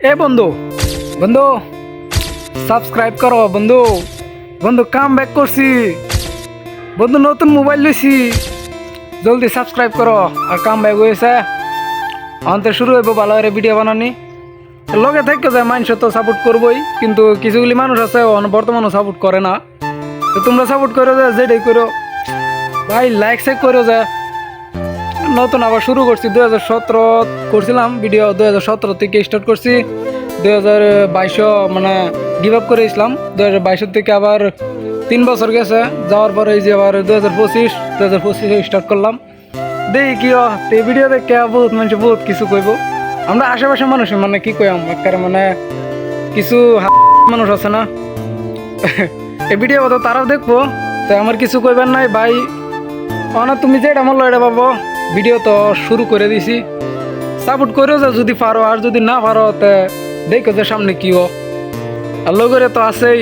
এ বন্ধু বন্ধু সাবস্ক্রাইব করো বন্ধু। বন্ধু কাম ব্যাক করছি বন্ধু, নতুন মোবাইল লইছি, জলদি সাবস্ক্রাইব করো। আর কাম ব্যাক হয়েছে অন্তে শুরু হইব ভালো করে ভিডিও বানানি। লগে থাকতে যায় মানুষ তো সাপোর্ট করবোই, কিন্তু কিছুগুলি মানুষ আছে বর্তমানও সাপোর্ট করে না। তো তোমরা সাপোর্ট করো যে যেটাই করো ভাই, লাইক চেক করো যে। নতুন আবার শুরু করছি 2017 করছিলাম ভিডিও, 2017 থেকে স্টার্ট করছি। 2022 মানে গিভ আপ করে ইসলাম। 2022 থেকে আবার 3 বছর গেছে, যাওয়ার পরে এই যে আবার 2025 স্টার্ট করলাম। দেখি কি এই ভিডিও দেখে বহুত মানুষ বহুত কিছু কইব। আমরা আশেপাশে মানুষ মানে কি কইম একেবারে মানে কিছু মানুষ আছে না এই ভিডিও তো তারাও দেখবো। তো আমার কিছু কইবার নাই ভাই, না তুমি যেটা আমার লয়টা পাবো। ভিডিও তো শুরু করে দিছি, সাপোর্ট করেও যা যদি পারো, আর যদি না পারো তে দেখো যে সামনে কি আর লগরে তো আছেই।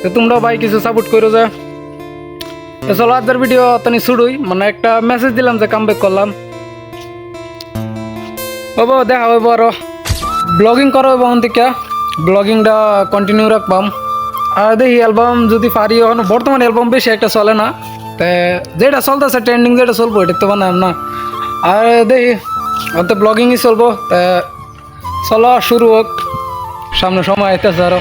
তো তোমরা ভাই কিছু সাপোর্ট করো যা। চলো আজকের ভিডিও তনি শুরুই, মানে একটা মেসেজ দিলাম যে কাম ব্যাক করলাম। হব দেখা হইব আরো ব্লগিং করা হইব থেকে, ব্লগিংটা কন্টিনিউ রাখবাম। আর দেখি অ্যালবাম যদি পারি, বর্তমানে অ্যালবাম বেশি একটা চলে না, তে যেটা চলতেছে ট্রেন্ডিং যেটা চলবো এটা তো বানাম না। আর দেখি তো ব্লগিংই চলবো। তা চলো শুরু হোক, সামনে সময় আইতেছে আরো।